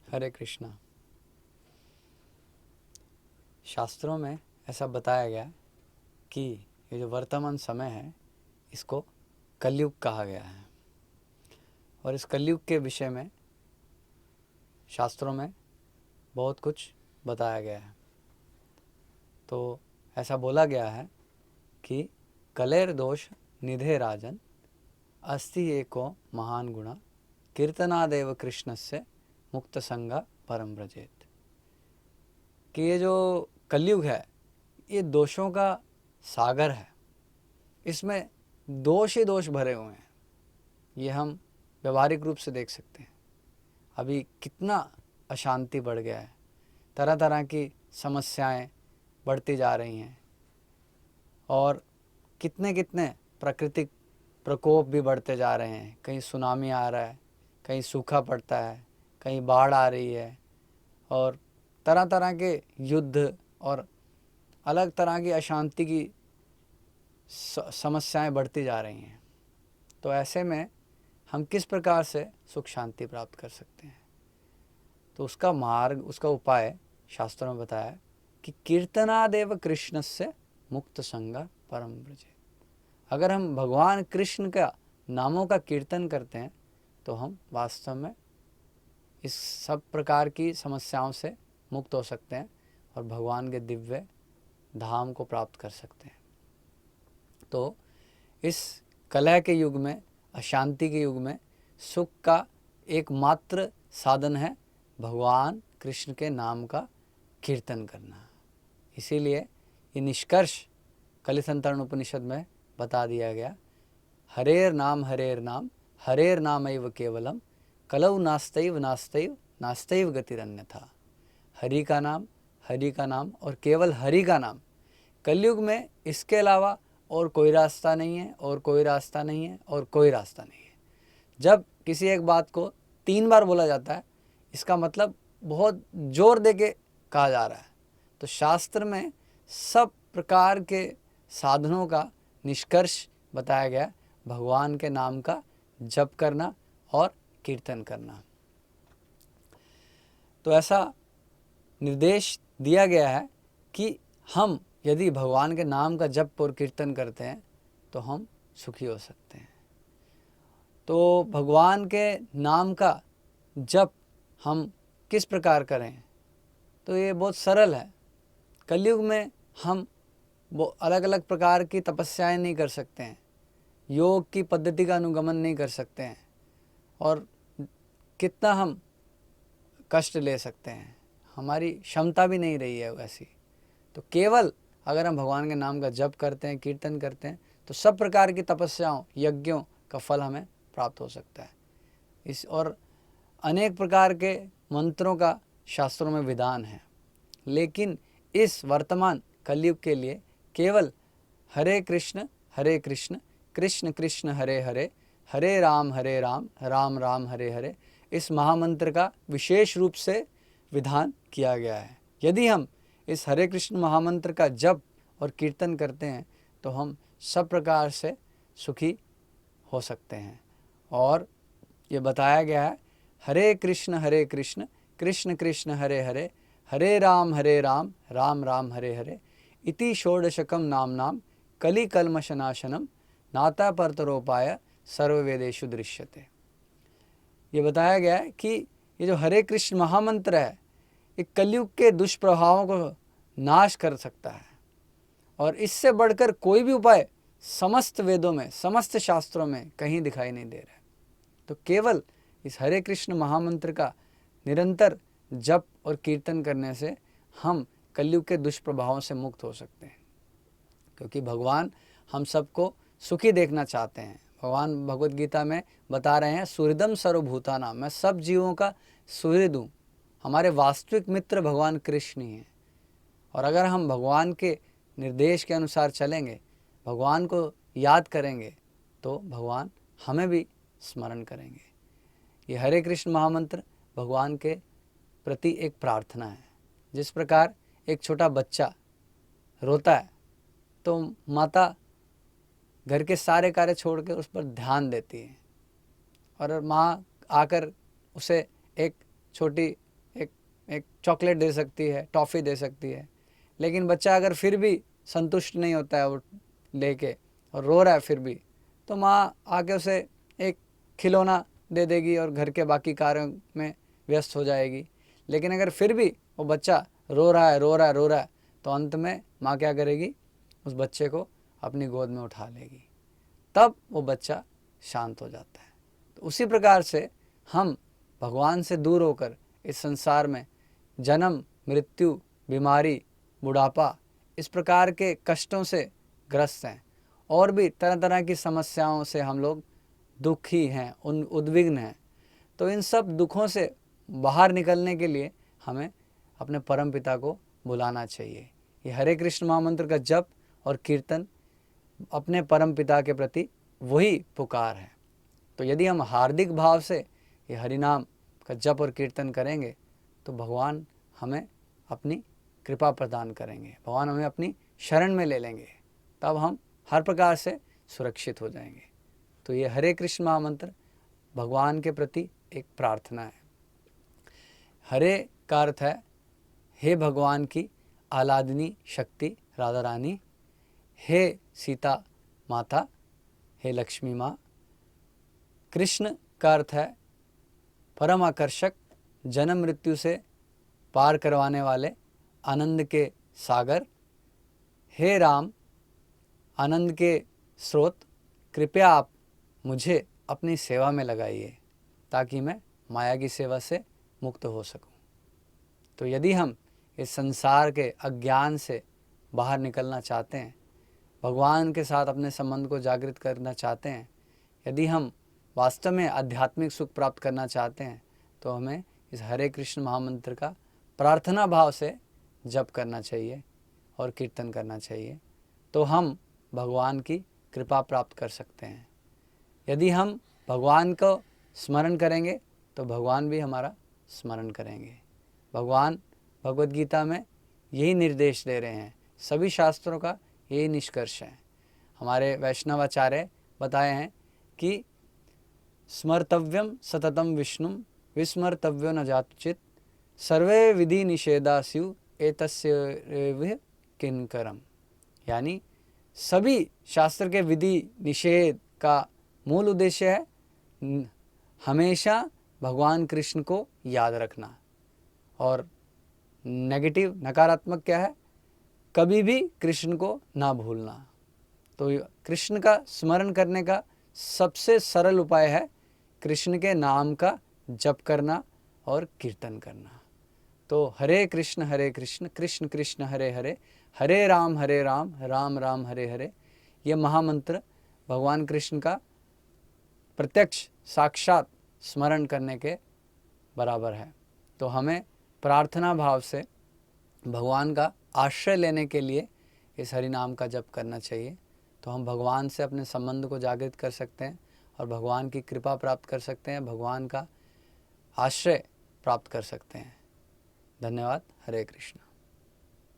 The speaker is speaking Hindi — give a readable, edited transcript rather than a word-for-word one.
हरे कृष्णा। शास्त्रों में ऐसा बताया गया कि ये जो वर्तमान समय है इसको कलयुग कहा गया है और इस कलयुग के विषय में शास्त्रों में बहुत कुछ बताया गया है। तो ऐसा बोला गया है कि कलेर दोष निधे राजन अस्ति एको महान गुणा कीर्तनादेव कृष्णस्य मुक्त संगा परम व्रजेत। कि ये जो कलयुग है ये दोषों का सागर है, इसमें दोष ही दोष भरे हुए हैं। ये हम व्यवहारिक रूप से देख सकते हैं। अभी कितना अशांति बढ़ गया है, तरह तरह की समस्याएं बढ़ती जा रही हैं और कितने कितने प्राकृतिक प्रकोप भी बढ़ते जा रहे हैं। कहीं सुनामी आ रहा है, कहीं सूखा पड़ता है, कहीं बाढ़ आ रही है और तरह तरह के युद्ध और अलग तरह की अशांति की समस्याएं बढ़ती जा रही हैं। तो ऐसे में हम किस प्रकार से सुख शांति प्राप्त कर सकते हैं? तो उसका मार्ग, उसका उपाय शास्त्रों में बताया कि कीर्तनादेव कृष्ण से मुक्त संगा परम व्रजे। अगर हम भगवान कृष्ण का नामों का कीर्तन करते हैं तो हम वास्तव में इस सब प्रकार की समस्याओं से मुक्त हो सकते हैं और भगवान के दिव्य धाम को प्राप्त कर सकते हैं। तो इस कलह के युग में, अशांति के युग में सुख का एकमात्र साधन है भगवान कृष्ण के नाम का कीर्तन करना। इसीलिए ये निष्कर्ष कलिसंतरण उपनिषद में बता दिया गया, हरेर नाम हरेर नामैव केवलम कलौ नास्तैव नास्तैव नास्तैव गतिरन्यथा। हरि का नाम और केवल हरि का नाम। कलयुग में इसके अलावा और कोई रास्ता नहीं है, और कोई रास्ता नहीं है, और कोई रास्ता नहीं है। जब किसी एक बात को 3 बार बोला जाता है इसका मतलब बहुत जोर दे के कहा जा रहा है। तो शास्त्र में सब प्रकार के साधनों का निष्कर्ष बताया गया, भगवान के नाम का जप करना और कीर्तन करना। तो ऐसा निर्देश दिया गया है कि हम यदि भगवान के नाम का जप और कीर्तन करते हैं तो हम सुखी हो सकते हैं। तो भगवान के नाम का जप हम किस प्रकार करें? तो ये बहुत सरल है। कलयुग में हम वो अलग अलग प्रकार की तपस्याएं नहीं कर सकते हैं, योग की पद्धति का अनुगमन नहीं कर सकते हैं और कितना हम कष्ट ले सकते हैं, हमारी क्षमता भी नहीं रही है वैसी। तो केवल अगर हम भगवान के नाम का जप करते हैं, कीर्तन करते हैं तो सब प्रकार की तपस्याओं, यज्ञों का फल हमें प्राप्त हो सकता है। इस और अनेक प्रकार के मंत्रों का शास्त्रों में विधान है, लेकिन इस वर्तमान कलयुग के लिए केवल हरे कृष्ण कृष्ण कृष्ण हरे हरे, हरे राम राम राम हरे हरे, इस महामंत्र का विशेष रूप से विधान किया गया है। यदि हम इस हरे कृष्ण महामंत्र का जप और कीर्तन करते हैं तो हम सब प्रकार से सुखी हो सकते हैं। और ये बताया गया है, हरे कृष्ण कृष्ण कृष्ण हरे हरे, हरे राम राम राम हरे हरे, इति षोडशकम नाम कलि कल्मषनाशनम नाता परतरोपाय सर्ववेदेषु दृश्यते। ये बताया गया है कि ये जो हरे कृष्ण महामंत्र है ये कलयुग के दुष्प्रभावों को नाश कर सकता है और इससे बढ़कर कोई भी उपाय समस्त वेदों में, समस्त शास्त्रों में कहीं दिखाई नहीं दे रहा है। तो केवल इस हरे कृष्ण महामंत्र का निरंतर जप और कीर्तन करने से हम कलयुग के दुष्प्रभावों से मुक्त हो सकते हैं, क्योंकि भगवान हम सबको सुखी देखना चाहते हैं। भगवान भगवत गीता में बता रहे हैं, सुहृदम सर्वभूतानां, मैं सब जीवों का सुहृद हूँ। हमारे वास्तविक मित्र भगवान कृष्ण ही हैं। और अगर हम भगवान के निर्देश के अनुसार चलेंगे, भगवान को याद करेंगे तो भगवान हमें भी स्मरण करेंगे। ये हरे कृष्ण महामंत्र भगवान के प्रति एक प्रार्थना है। जिस प्रकार एक छोटा बच्चा रोता है तो माता घर के सारे कार्य छोड़ के उस पर ध्यान देती है और माँ आकर उसे एक छोटी एक चॉकलेट दे सकती है, टॉफ़ी दे सकती है। लेकिन बच्चा अगर फिर भी संतुष्ट नहीं होता है वो लेके और रो रहा है फिर भी, तो माँ आके उसे एक खिलौना दे देगी और घर के बाकी कार्यों में व्यस्त हो जाएगी। लेकिन अगर फिर भी वो बच्चा रो रहा है, रो रहा है, रो रहा है, तो अंत में माँ क्या करेगी, उस बच्चे को अपनी गोद में उठा लेगी, तब वो बच्चा शांत हो जाता है। तो उसी प्रकार से हम भगवान से दूर होकर इस संसार में जन्म, मृत्यु, बीमारी, बुढ़ापा, इस प्रकार के कष्टों से ग्रस्त हैं और भी तरह तरह की समस्याओं से हम लोग दुखी हैं, उद्विग्न हैं। तो इन सब दुखों से बाहर निकलने के लिए हमें अपने परम पिता को बुलाना चाहिए। ये हरे कृष्ण महामंत्र का जप और कीर्तन अपने परम पिता के प्रति वही पुकार है। तो यदि हम हार्दिक भाव से ये हरिनाम का जप और कीर्तन करेंगे तो भगवान हमें अपनी कृपा प्रदान करेंगे, भगवान हमें अपनी शरण में ले लेंगे, तब हम हर प्रकार से सुरक्षित हो जाएंगे। तो ये हरे कृष्ण महामंत्र भगवान के प्रति एक प्रार्थना है। हरे का अर्थ है हे भगवान की आह्लादनी शक्ति राधा रानी, हे सीता माता, हे लक्ष्मी माँ। कृष्ण का अर्थ है परम आकर्षक, जन्म मृत्यु से पार करवाने वाले आनंद के सागर। हे राम, आनंद के स्रोत, कृपया आप मुझे अपनी सेवा में लगाइए ताकि मैं माया की सेवा से मुक्त हो सकूं। तो यदि हम इस संसार के अज्ञान से बाहर निकलना चाहते हैं, भगवान के साथ अपने संबंध को जागृत करना चाहते हैं, यदि हम वास्तव में आध्यात्मिक सुख प्राप्त करना चाहते हैं, तो हमें इस हरे कृष्ण महामंत्र का प्रार्थना भाव से जप करना चाहिए और कीर्तन करना चाहिए। तो हम भगवान की कृपा प्राप्त कर सकते हैं। यदि हम भगवान को स्मरण करेंगे तो भगवान भी हमारा स्मरण करेंगे। भगवान भगवद गीता में यही निर्देश दे रहे हैं, सभी शास्त्रों का यही निष्कर्ष है। हमारे वैष्णवाचार्य बताए हैं कि स्मर्तव्यम सततम विष्णुम विस्मर्तव्यो न जातुचित, सर्वे विधि निषेधा स्यु एतस्य किन्करम। यानी सभी शास्त्र के विधि निषेध का मूल उद्देश्य है हमेशा भगवान कृष्ण को याद रखना, और नेगेटिव नकारात्मक क्या है, कभी भी कृष्ण को ना भूलना। तो कृष्ण का स्मरण करने का सबसे सरल उपाय है कृष्ण के नाम का जप करना और कीर्तन करना। तो हरे कृष्ण कृष्ण कृष्ण हरे हरे, हरे राम राम राम हरे हरे, ये महामंत्र भगवान कृष्ण का प्रत्यक्ष साक्षात स्मरण करने के बराबर है। तो हमें प्रार्थना भाव से भगवान का आश्रय लेने के लिए इस हरि नाम का जप करना चाहिए। तो हम भगवान से अपने संबंध को जागृत कर सकते हैं और भगवान की कृपा प्राप्त कर सकते हैं, भगवान का आश्रय प्राप्त कर सकते हैं। धन्यवाद। हरे कृष्ण।